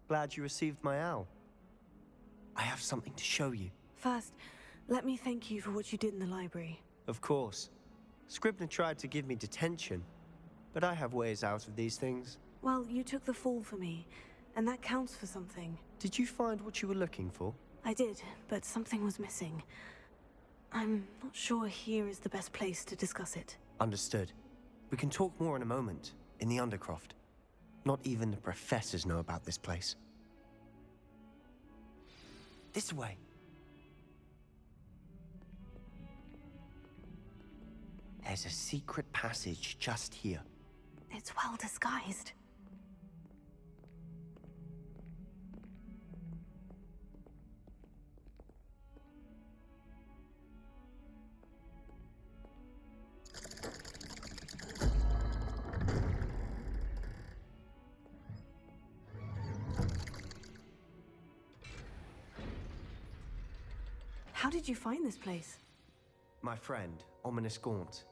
Glad you received my owl. I have something to show you. First, let me thank you for what you did in the library. Of course. Scribner tried to give me detention, but I have ways out of these things. Well, you took the fall for me, and that counts for something. Did you find what you were looking for? I did, but something was missing. I'm not sure here is the best place to discuss it. Understood. We can talk more in a moment, in the Undercroft. Not even the professors know about this place. This way. There's a secret passage just here. It's well disguised. How did you find this place? My friend, Ominous Gaunt.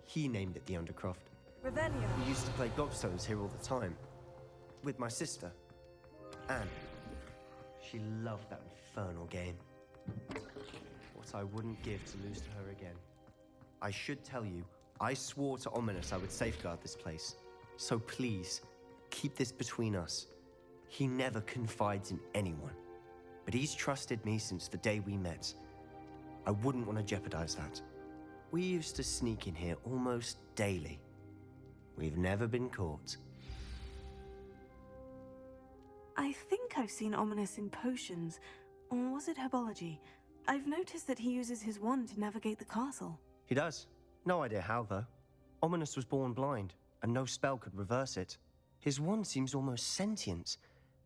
He named it the Undercroft. Revelio. We used to play gobstones here all the time. With my sister, Anne. She loved that infernal game. What I wouldn't give to lose to her again. I should tell you, I swore to Ominous I would safeguard this place. So please, keep this between us. He never confides in anyone. But he's trusted me since the day we met. I wouldn't want to jeopardize that. We used to sneak in here almost daily. We've never been caught. I think I've seen Ominous in potions. Or was it herbology? I've noticed that he uses his wand to navigate the castle. He does. No idea how, though. Ominous was born blind, and no spell could reverse it. His wand seems almost sentient.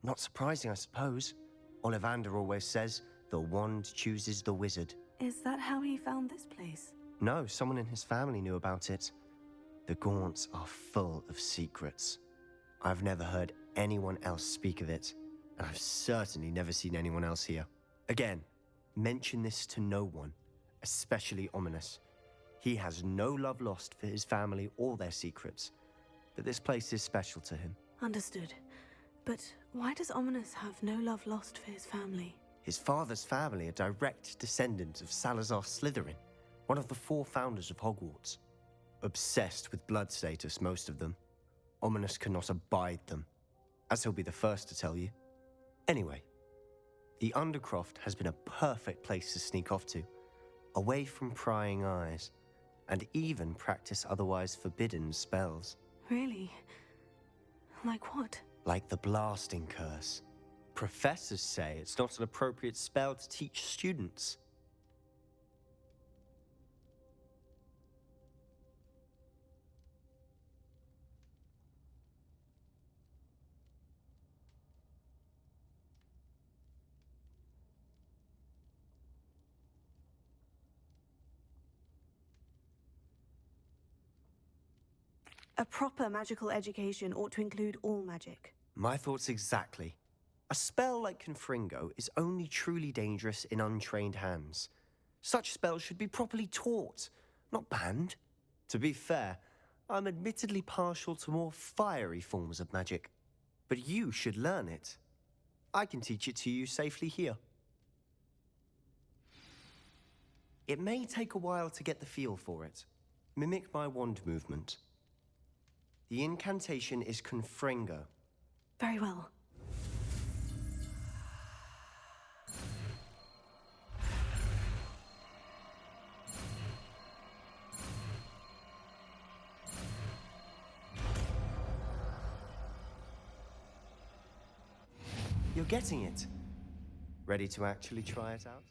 Not surprising, I suppose. Ollivander always says, the wand chooses the wizard. Is that how he found this place? No, someone in his family knew about it. The Gaunts are full of secrets. I've never heard anyone else speak of it, and I've certainly never seen anyone else here. Again, mention this to no one, especially Ominous. He has no love lost for his family or their secrets, but this place is special to him. Understood. But why does Ominous have no love lost for his family? His father's family are direct descendants of Salazar Slytherin, one of the 4 founders of Hogwarts. Obsessed with blood status, most of them. Ominous cannot abide them, as he'll be the first to tell you. Anyway, the Undercroft has been a perfect place to sneak off to, away from prying eyes, and even practice otherwise forbidden spells. Really? Like what? Like the blasting curse. Professors say it's not an appropriate spell to teach students. A proper magical education ought to include all magic. My thoughts exactly. A spell like Confringo is only truly dangerous in untrained hands. Such spells should be properly taught, not banned. To be fair, I'm admittedly partial to more fiery forms of magic. But you should learn it. I can teach it to you safely here. It may take a while to get the feel for it. Mimic my wand movement. The incantation is Confringo. Very well. You're getting it. Ready to actually try it out?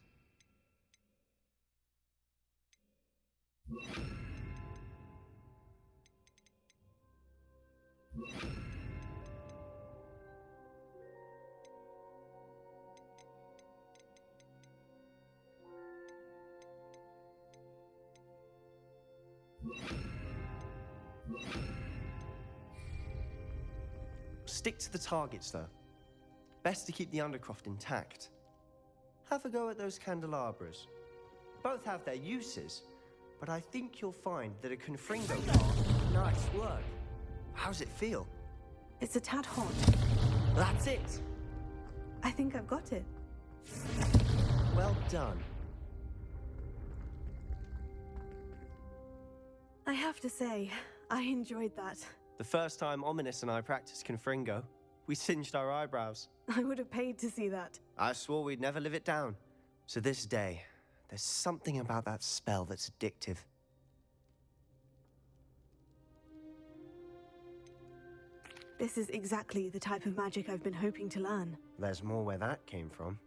Stick to the targets, though. Best to keep the Undercroft intact. Have a go at those candelabras. Both have their uses, but I think you'll find that a Confringo... Nice work. How's it feel? It's a tad hot. That's it! I think I've got it. Well done. I have to say, I enjoyed that. The first time Ominous and I practiced Confringo, we singed our eyebrows. I would have paid to see that. I swore we'd never live it down. So this day, there's something about that spell that's addictive. This is exactly the type of magic I've been hoping to learn. There's more where that came from.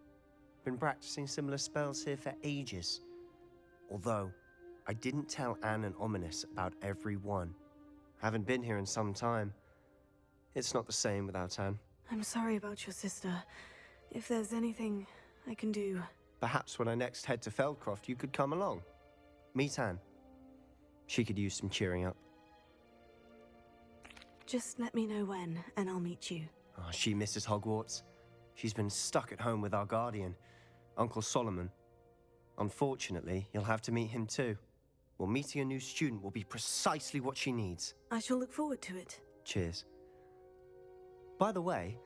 Been practicing similar spells here for ages. Although, I didn't tell Anne and Ominous about every one. Haven't been here in some time. It's not the same without Anne. I'm sorry about your sister. If there's anything I can do... Perhaps when I next head to Feldcroft, you could come along. Meet Anne. She could use some cheering up. Just let me know when, and I'll meet you. Oh, she misses Hogwarts. She's been stuck at home with our guardian, Uncle Solomon. Unfortunately, you'll have to meet him too. Well, meeting a new student will be precisely what she needs. I shall look forward to it. Cheers. By the way,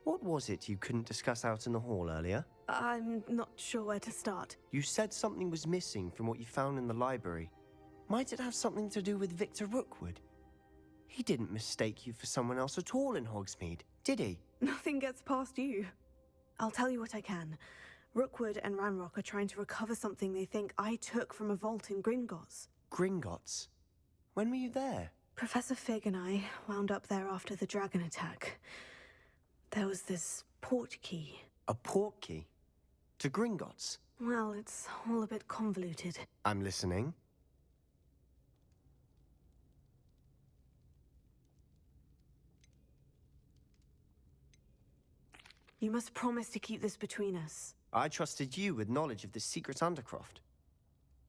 what was it you couldn't discuss out in the hall earlier? I'm not sure where to start. You said something was missing from what you found in the library. Might it have something to do with Victor Rookwood? He didn't mistake you for someone else at all in Hogsmeade, did he? Nothing gets past you. I'll tell you what I can. Rookwood and Ranrock are trying to recover something they think I took from a vault in Gringotts. Gringotts? When were you there? Professor Fig and I wound up there after the dragon attack. There was this port key. A port key? To Gringotts? Well, it's all a bit convoluted. I'm listening. You must promise to keep this between us. I trusted you with knowledge of the secret Undercroft.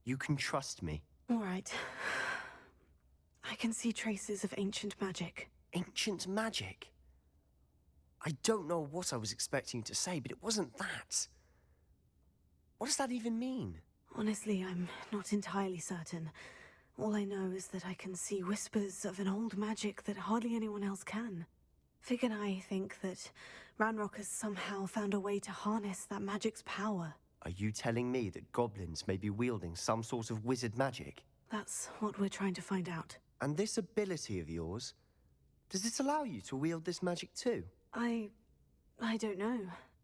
You can trust me. All right. I can see traces of ancient magic. Ancient magic? I don't know what I was expecting you to say, but it wasn't that. What does that even mean? Honestly, I'm not entirely certain. All I know is that I can see whispers of an old magic that hardly anyone else can. Fig and I think that Ranrock has somehow found a way to harness that magic's power. Are you telling me that goblins may be wielding some sort of wizard magic? That's what we're trying to find out. And this ability of yours, does it allow you to wield this magic too? I don't know.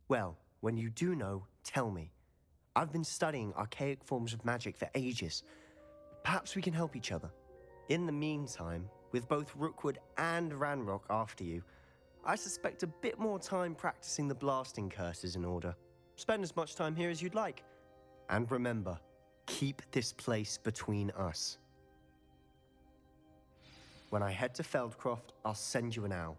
Well, when you do know, tell me. I've been studying archaic forms of magic for ages. Perhaps we can help each other. In the meantime, with both Rookwood and Ranrock after you, I suspect a bit more time practicing the blasting curse is in order. Spend as much time here as you'd like. And remember, keep this place between us. When I head to Feldcroft, I'll send you an owl.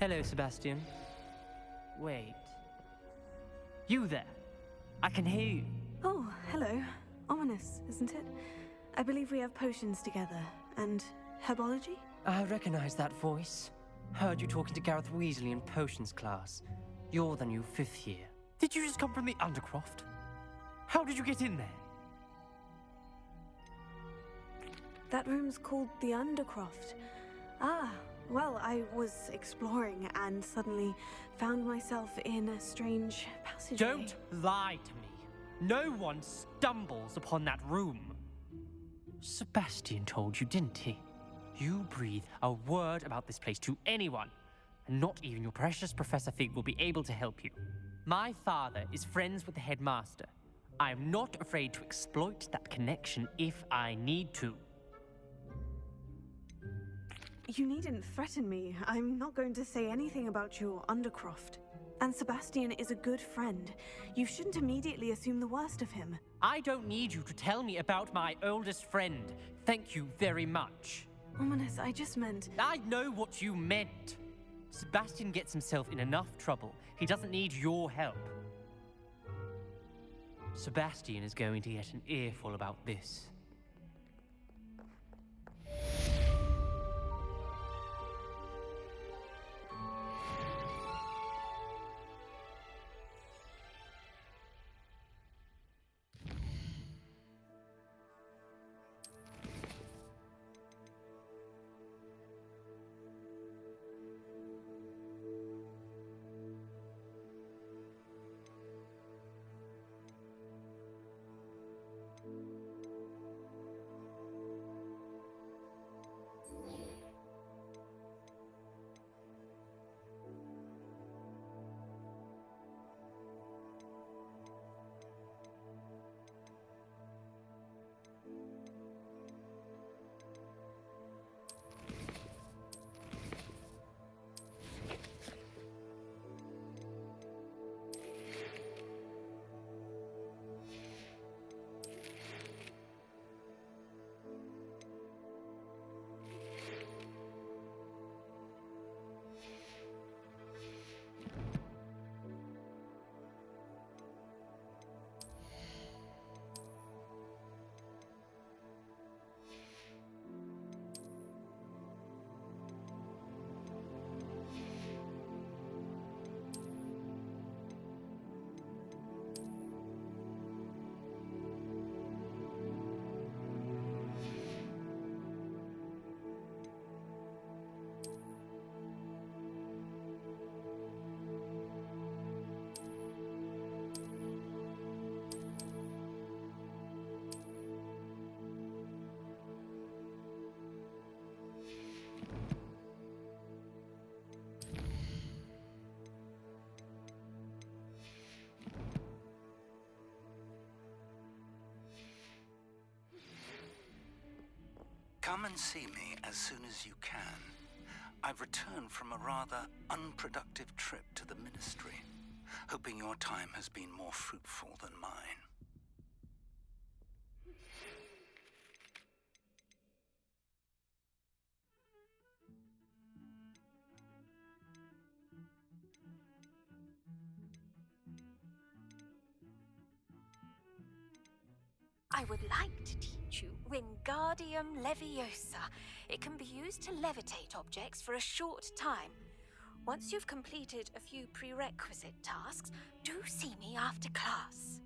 Hello, Sebastian. Wait. You there? I can hear you. Oh, hello. Ominous, isn't it? I believe we have potions together. And herbology? I recognize that voice. Heard you talking to Gareth Weasley in potions class. You're the new 5th year. Did you just come from the Undercroft? How did you get in there? That room's called the Undercroft. Ah, well, I was exploring and suddenly found myself in a strange passageway. Don't lie to me. No one stumbles upon that room. Sebastian told you, didn't he? You breathe a word about this place to anyone, and not even your precious Professor Fig will be able to help you. My father is friends with the headmaster. I am not afraid to exploit that connection if I need to. You needn't threaten me. I'm not going to say anything about your Undercroft. And Sebastian is a good friend. You shouldn't immediately assume the worst of him. I don't need you to tell me about my oldest friend. Thank you very much. Ominous, I just meant... I know what you meant. Sebastian gets himself in enough trouble. He doesn't need your help. Sebastian is going to get an earful about this. Come and see me as soon as you can. I've returned from a rather unproductive trip to the Ministry, hoping your time has been more fruitful than mine. I would like to teach you Wingardium Leviosa. It can be used to levitate objects for a short time. Once you've completed a few prerequisite tasks, do see me after class.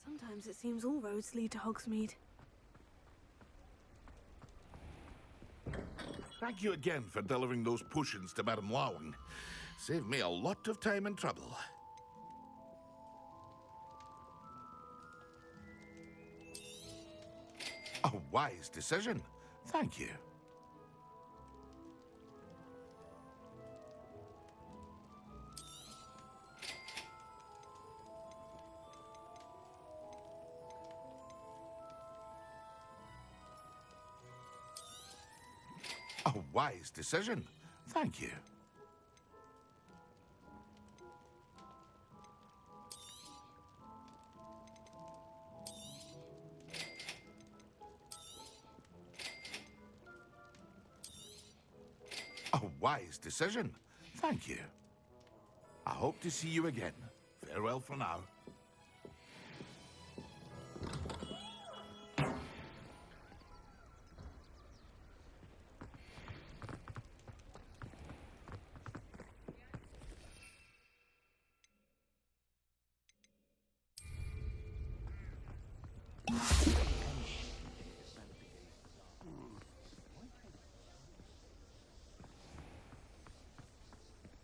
Sometimes it seems all roads lead to Hogsmeade. Thank you again for delivering those potions to Madame Lawing. Saved me a lot of time and trouble. A wise decision. Thank you. A wise decision. Thank you. A wise decision. Thank you. I hope to see you again. Farewell for now.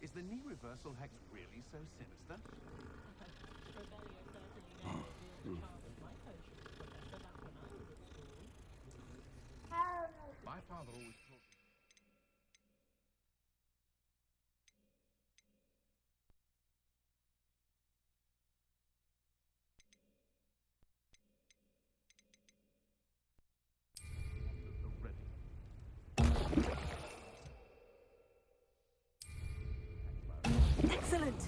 Is the knee reversal hex really so sinister? My father always taught me. Excellent!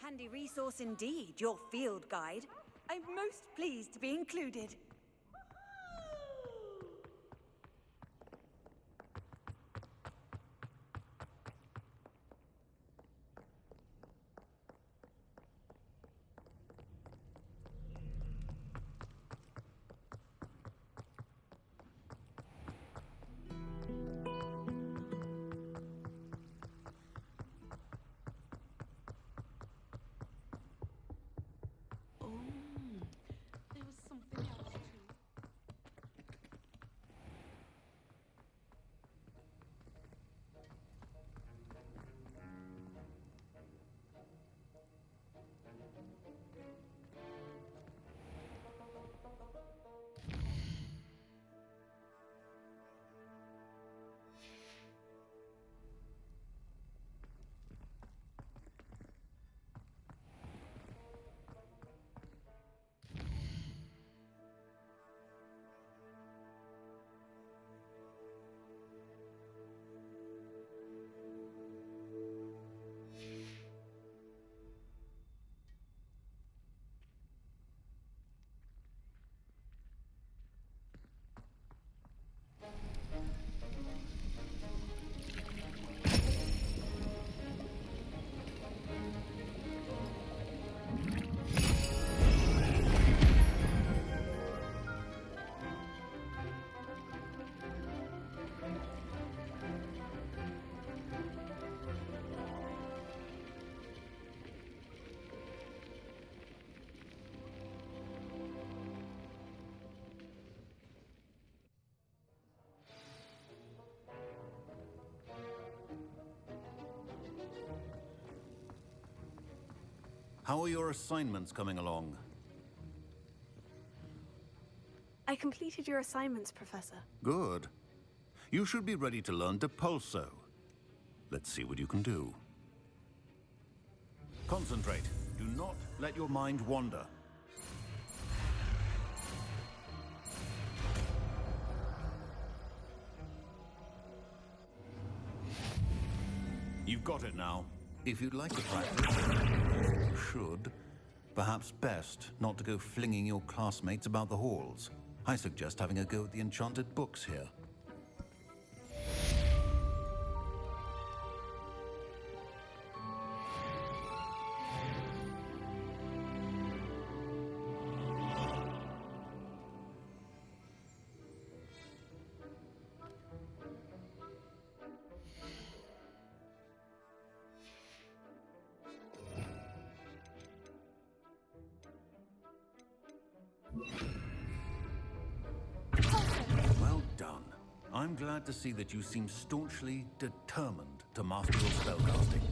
Handy resource indeed, your field guide. I'm most pleased to be included. There was something else How are your assignments coming along? I completed your assignments, Professor. Good. You should be ready to learn Depulso. Let's see what you can do. Concentrate. Do not let your mind wander. You've got it now. If you'd like to practice, you should. Perhaps best not to go flinging your classmates about the halls. I suggest having a go at the enchanted books here. Well done. I'm glad to see that you seem staunchly determined to master your spellcasting.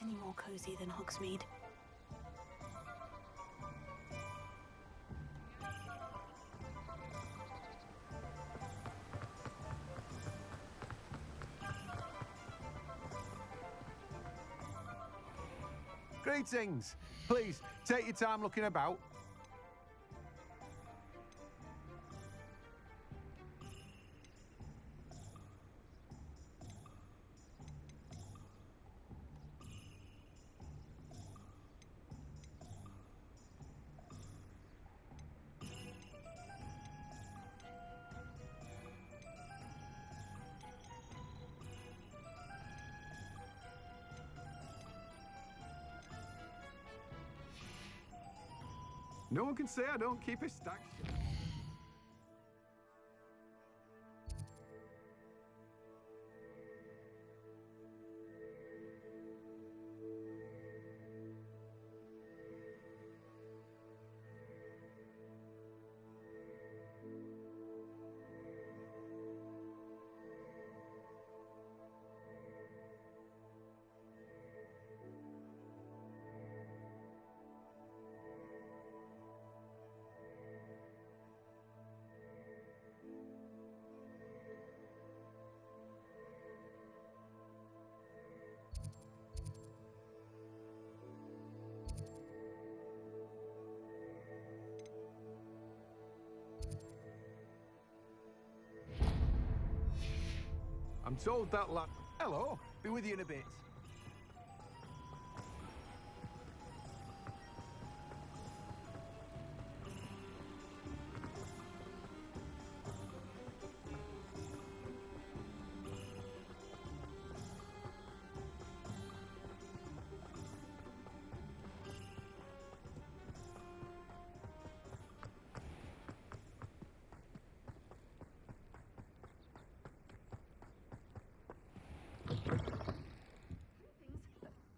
any more cozy than Hogsmeade. Greetings. Please, take your time looking about. No one can say I don't keep a stack. I'm told that lad. Hello, be with you in a bit.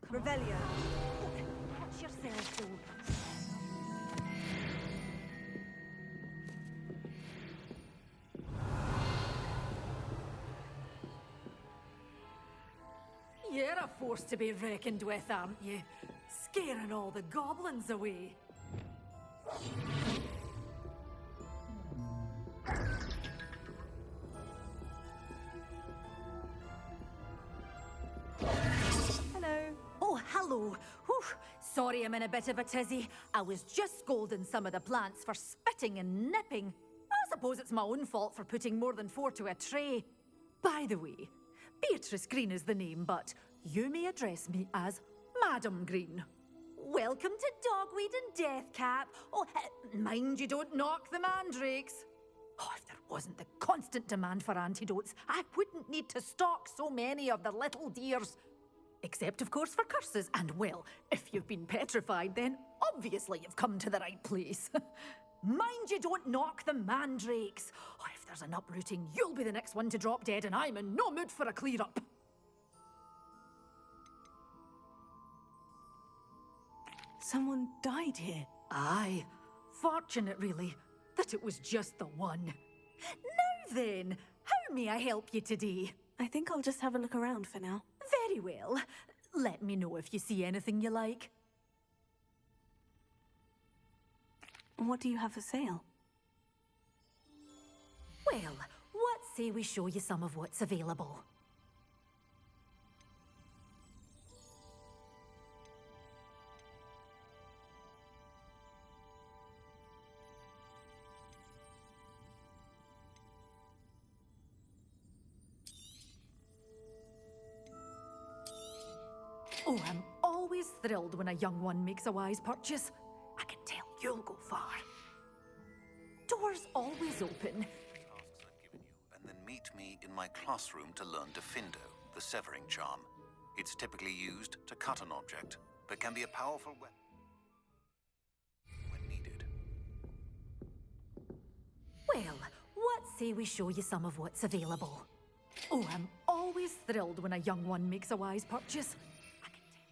Revelio. Watch yourself, though. You're a force to be reckoned with, aren't you? Scaring all the goblins away. Oh, hello. Whew. Sorry I'm in a bit of a tizzy. I was just scolding some of the plants for spitting and nipping. I suppose it's my own fault for putting more than 4 to a tray. By the way, Beatrice Green is the name, but you may address me as Madam Green. Welcome to Dogweed and Deathcap. Oh, mind you don't knock the mandrakes. Oh, if there wasn't the constant demand for antidotes, I wouldn't need to stock so many of the little dears. Except, of course, for curses. And, well, if you've been petrified, then obviously you've come to the right place. Mind you don't knock the mandrakes. Oh, if there's an uprooting, you'll be the next one to drop dead, and I'm in no mood for a clear-up. Someone died here. Aye. Fortunate, really, that it was just the one. Now then, how may I help you today? I think I'll just have a look around for now. Very well. Let me know if you see anything you like. What do you have for sale? Well, what say we show you some of what's available? Oh, I'm always thrilled when a young one makes a wise purchase. I can tell you'll go far. Doors always open. Tasks I've given you, and then meet me in my classroom to learn Defindo, the severing charm. It's typically used to cut an object, but can be a powerful weapon when needed. Well, what say we show you some of what's available? Oh, I'm always thrilled when a young one makes a wise purchase. I can tell.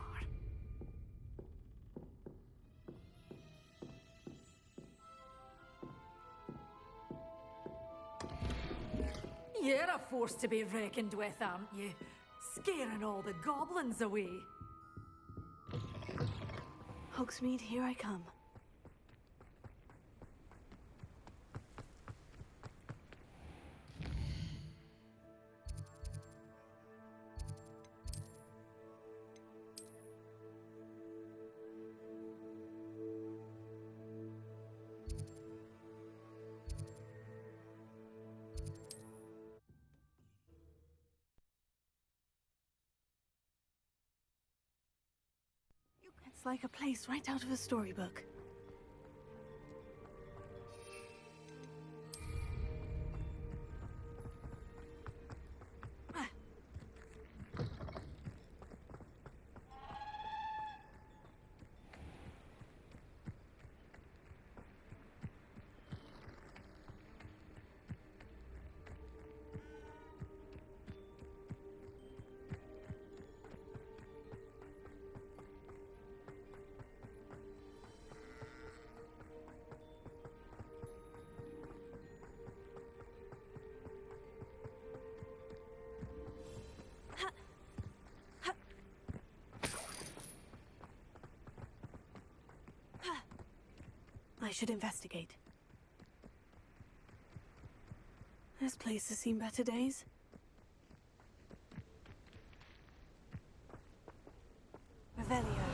Far. You're a force to be reckoned with, aren't you? scaring all the goblins away. Hogsmeade, here I come. It's like a place right out of a storybook. I should investigate. This place has seen better days. Revelio.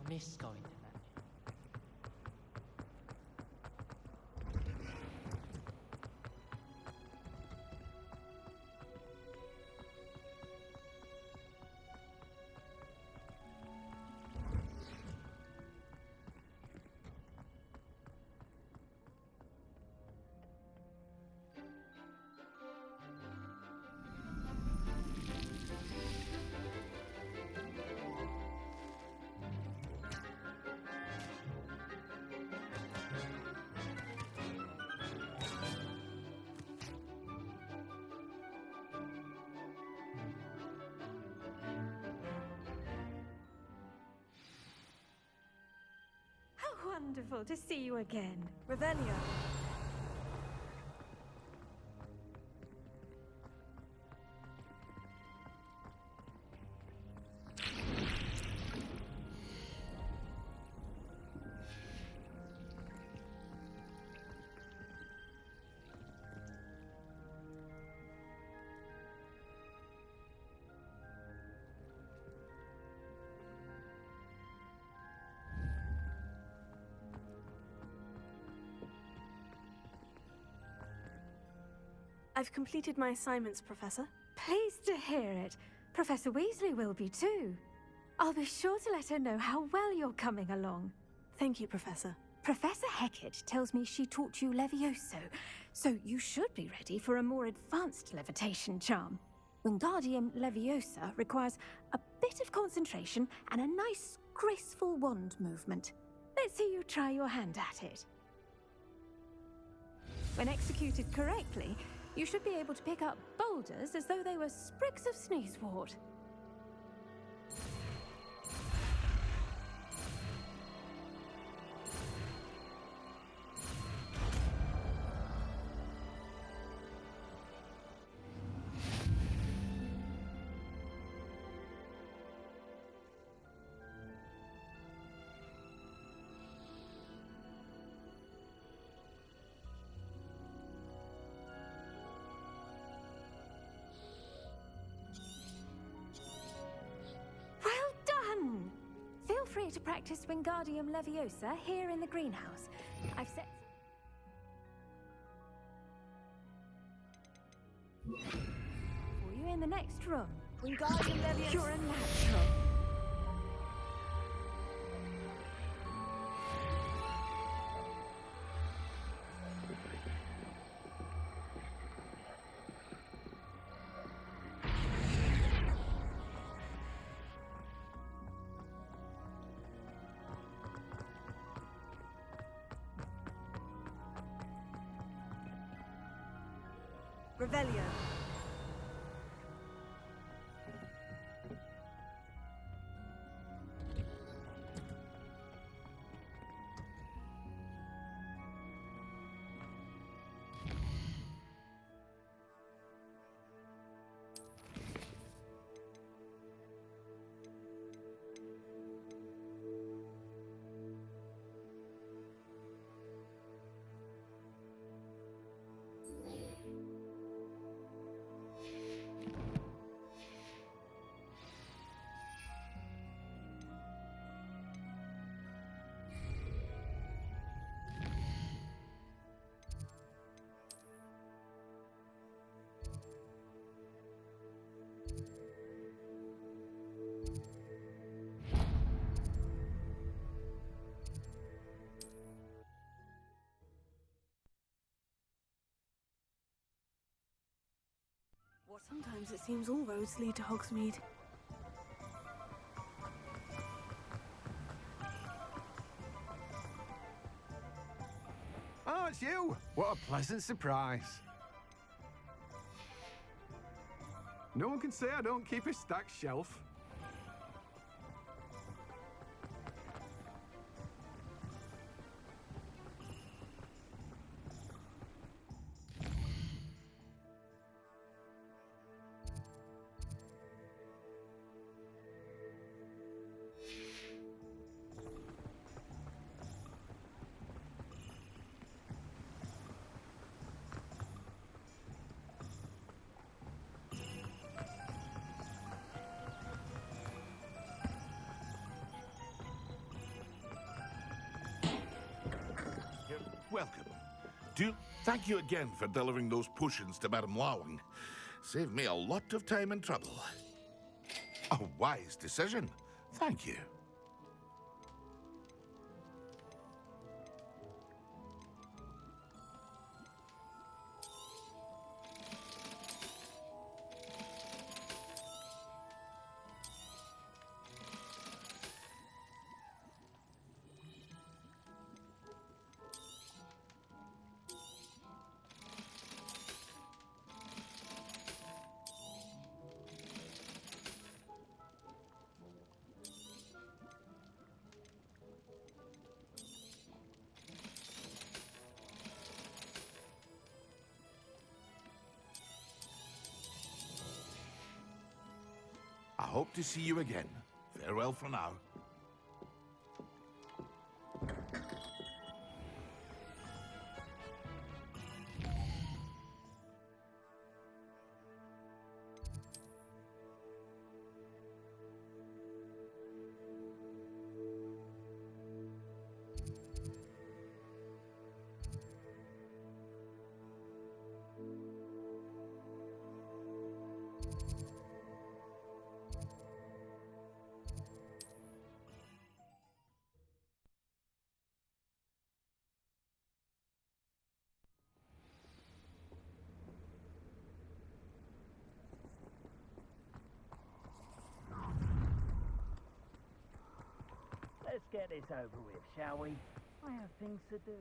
I'll miss going to that. wonderful to see you again. Revelio. I've completed my assignments, Professor. Pleased to hear it. Professor Weasley will be too. I'll be sure to let her know how well you're coming along. Thank you, Professor. Professor Hecat tells me she taught you Levioso, so you should be ready for a more advanced levitation charm. Wingardium Leviosa requires a bit of concentration and a nice, graceful wand movement. Let's see you try your hand at it. When executed correctly, you should be able to pick up boulders as though they were sprigs of sneezewort. Feel free to practice Wingardium Leviosa here in the greenhouse. I've set... for you in the next room. Wingardium Leviosa. You're a natural. Revelio. Sometimes it seems all roads lead to Hogsmeade. Oh, it's you! What a pleasant surprise. No one can say I don't keep a stacked shelf. Welcome. Thank you again for delivering those potions to Madame Lawing. Saved me a lot of time and trouble. A wise decision. Thank you. hope to see you again. Farewell for now. Let's get this over with, shall we? I have things to do.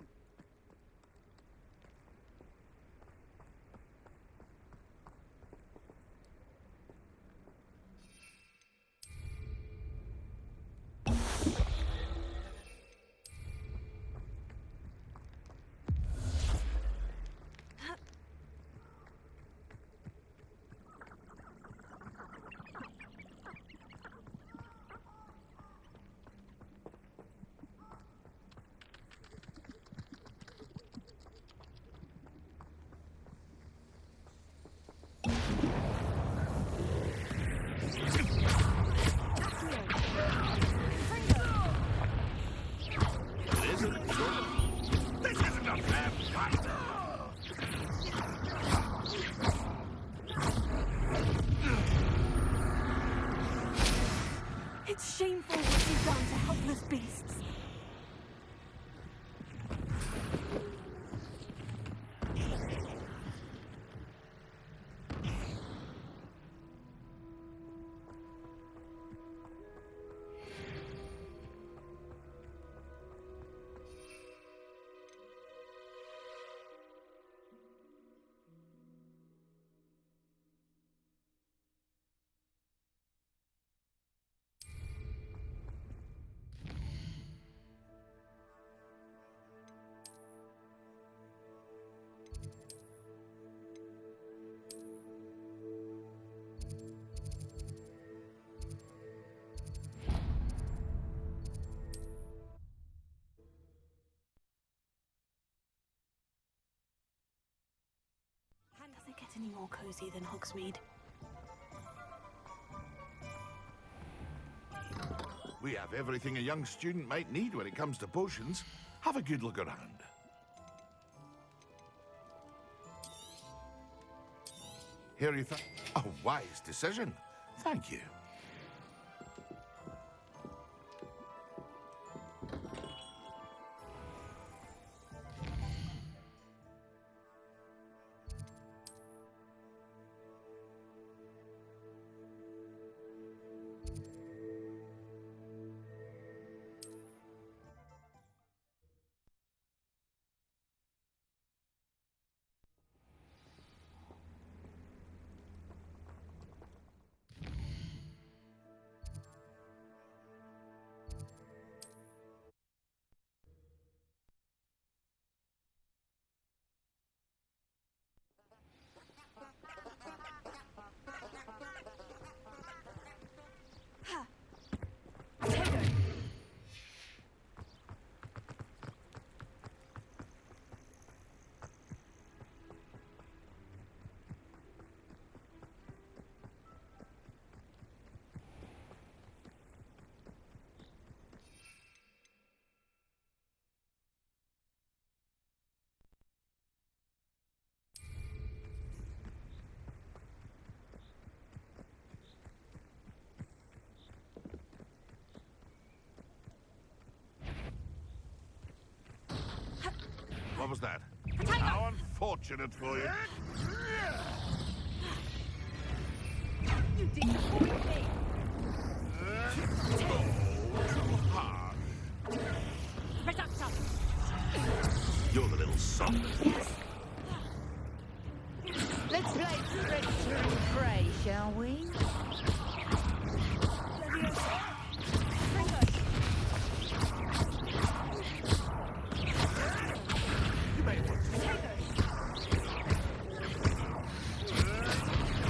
It's shameful what you've done to helpless beasts. And does it get any more cozy than Hogsmeade? We have everything a young student might need when it comes to potions. Have a good look around. Here you find a wise decision. Thank you. What was that? How unfortunate for you. You disappoint me! Hard. Reductor! You're the little soft. Let's play Predator and Prey, shall we?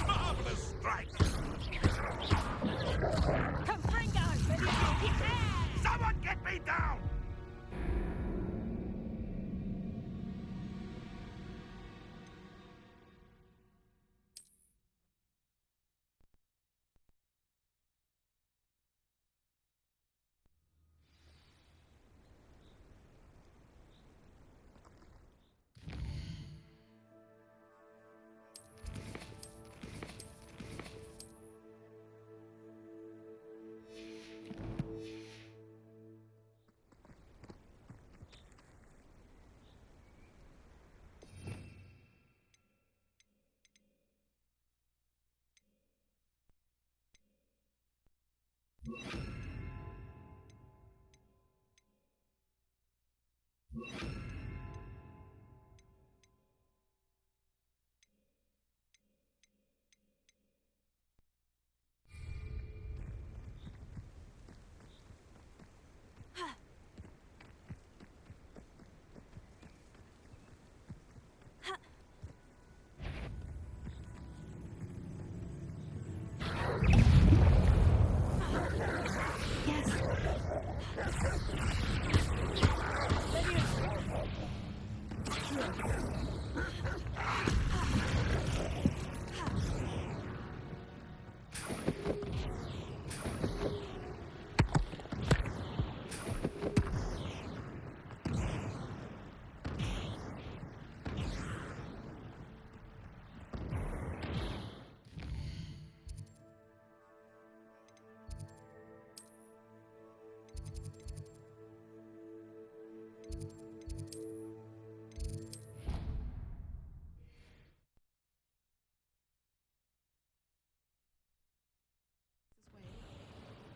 Marvelous strike. Stay down!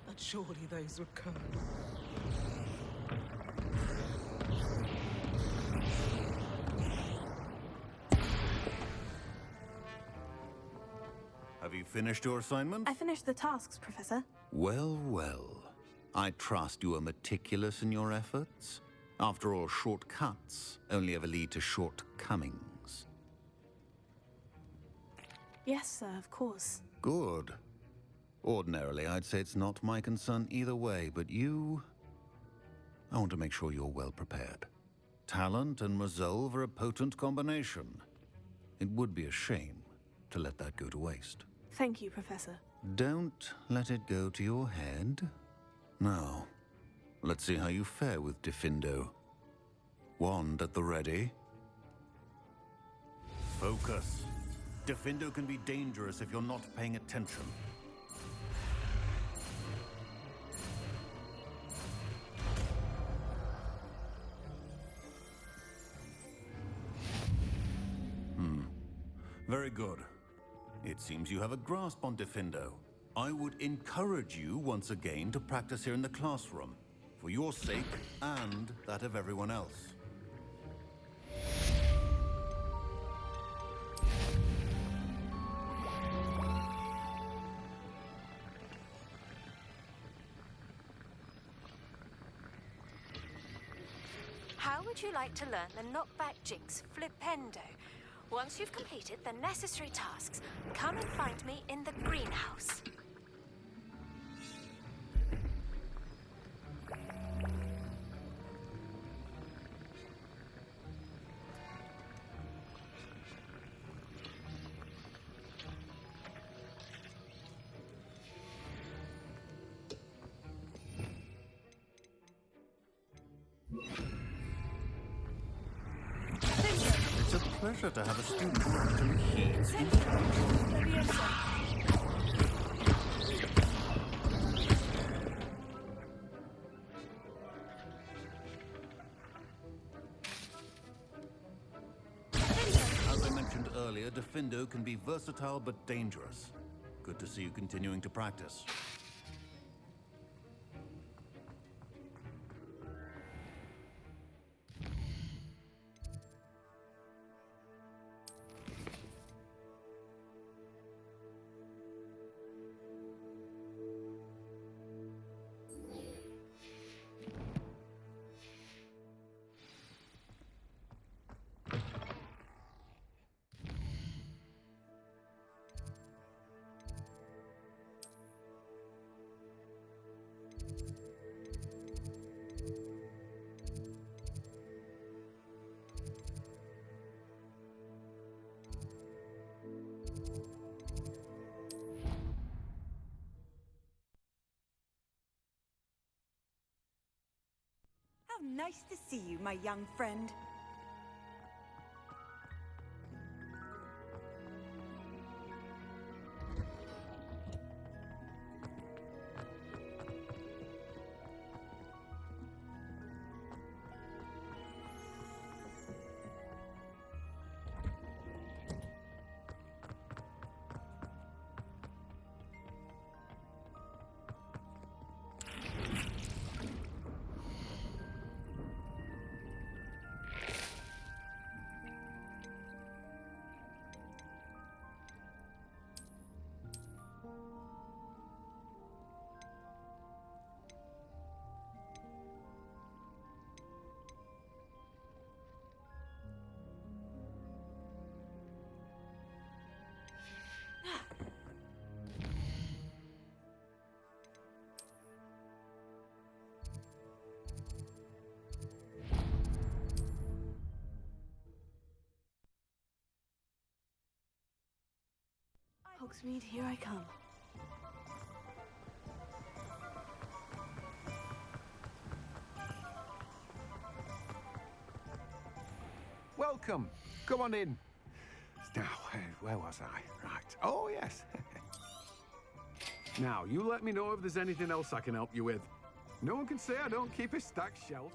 But surely those were curls. Have you finished your assignment? I finished the tasks, Professor. Well, well. I trust you are meticulous in your efforts. After all, shortcuts only ever lead to shortcomings. Yes, sir, of course. Good. Ordinarily, I'd say it's not my concern either way, but you... I want to make sure you're well prepared. Talent and resolve are a potent combination. It would be a shame to let that go to waste. Thank you, Professor. Don't let it go to your head. Now, let's see how you fare with Diffindo. Wand at the ready. Focus. Diffindo can be dangerous if you're not paying attention. Very good. It seems you have a grasp on Diffindo. I would encourage you once again to practice here in the classroom, for your sake and that of everyone else. How would you like to learn the knockback jinx Flipendo? Once you've completed the necessary tasks, come and find me in the greenhouse. It's a pleasure to have a student who actually heeds instruction. As I mentioned earlier, Diffindo can be versatile but dangerous. Good to see you continuing to practice. nice to see you, my young friend. Hogsmeade, here I come. Welcome. Come on in. Now, where was I? Right. Oh, yes. Now, you let me know if there's anything else I can help you with. No one can say I don't keep a stacked shelf.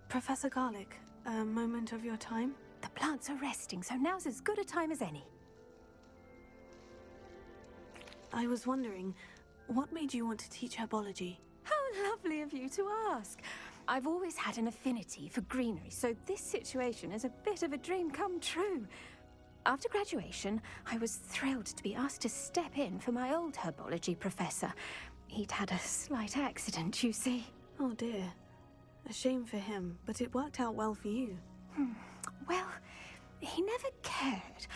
Professor Garlick, a moment of your time? The plants are resting, so now's as good a time as any. I was wondering, what made you want to teach herbology? How lovely of you to ask. I've always had an affinity for greenery, so this situation is a bit of a dream come true. After graduation, I was thrilled to be asked to step in for my old herbology professor. He'd had a slight accident, you see. Oh dear. A shame for him, but it worked out well for you. Well, he never cared,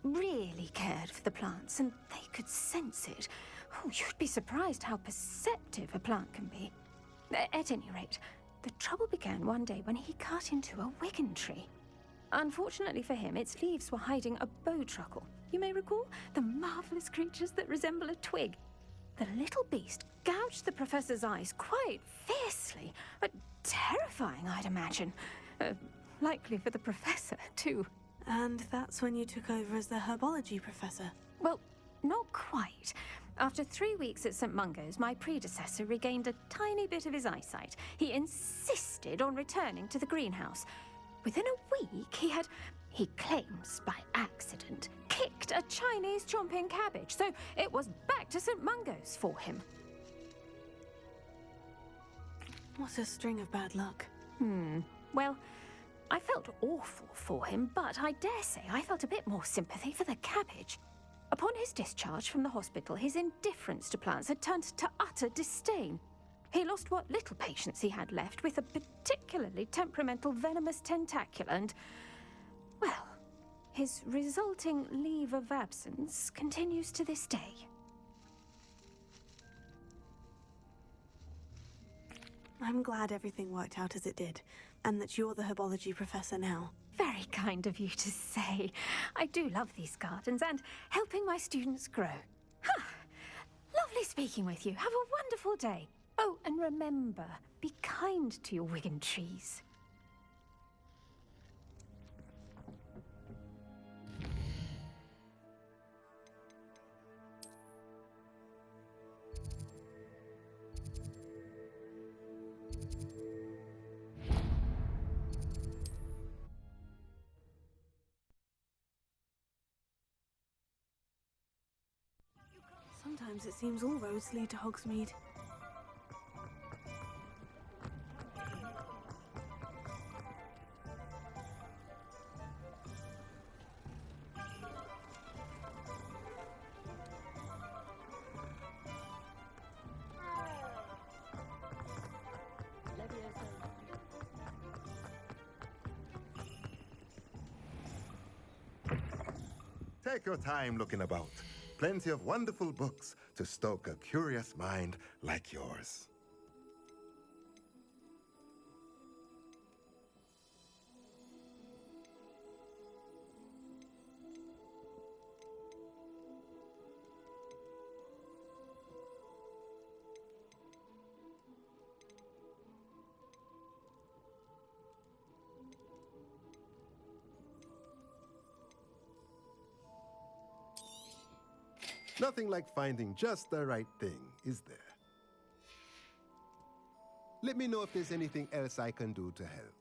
really cared for the plants, and they could sense it. Oh, you'd be surprised how perceptive a plant can be. At any rate, the trouble began one day when he cut into a wigan tree. Unfortunately for him, its leaves were hiding a bowtruckle. You may recall the marvelous creatures that resemble a twig. The little beast gouged the professor's eyes quite fiercely, but terrifying, I'd imagine. Likely for the professor, too. And that's when you took over as the herbology professor? Well, not quite. After 3 weeks at St. Mungo's, my predecessor regained a tiny bit of his eyesight. He insisted on returning to the greenhouse. Within a week, he claims by accident, kicked a Chinese chomping cabbage, so it was back to St. Mungo's for him. What a string of bad luck. Well, I felt awful for him, but I dare say I felt a bit more sympathy for the cabbage. Upon his discharge from the hospital, his indifference to plants had turned to utter disdain. He lost what little patience he had left with a particularly temperamental venomous tentacula and, well, his resulting leave of absence continues to this day. I'm glad everything worked out as it did, and that you're the herbology professor now. Very kind of you to say. I do love these gardens and helping my students grow. Lovely speaking with you. Have a wonderful day. Oh, and remember, be kind to your Wigan trees. Sometimes it seems all roads lead to Hogsmeade. Take your time looking about. Plenty of wonderful books to stoke a curious mind like yours. Nothing like finding just the right thing, is there? Let me know if there's anything else I can do to help.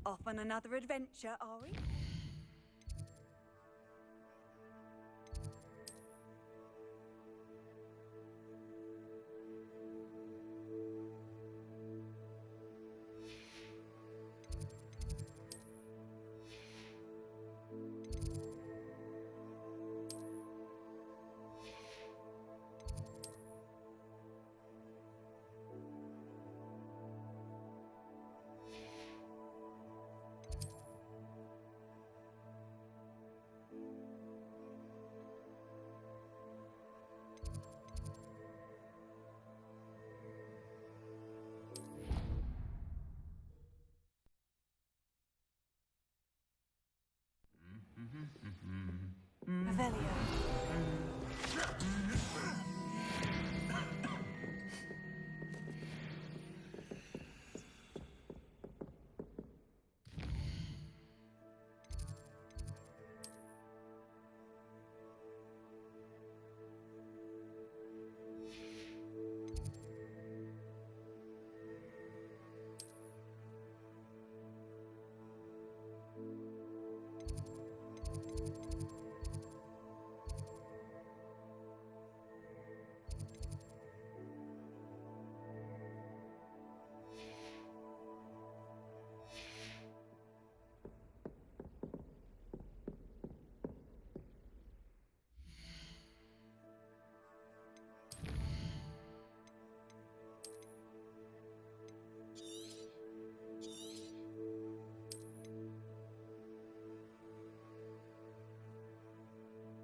Off on another adventure, are we?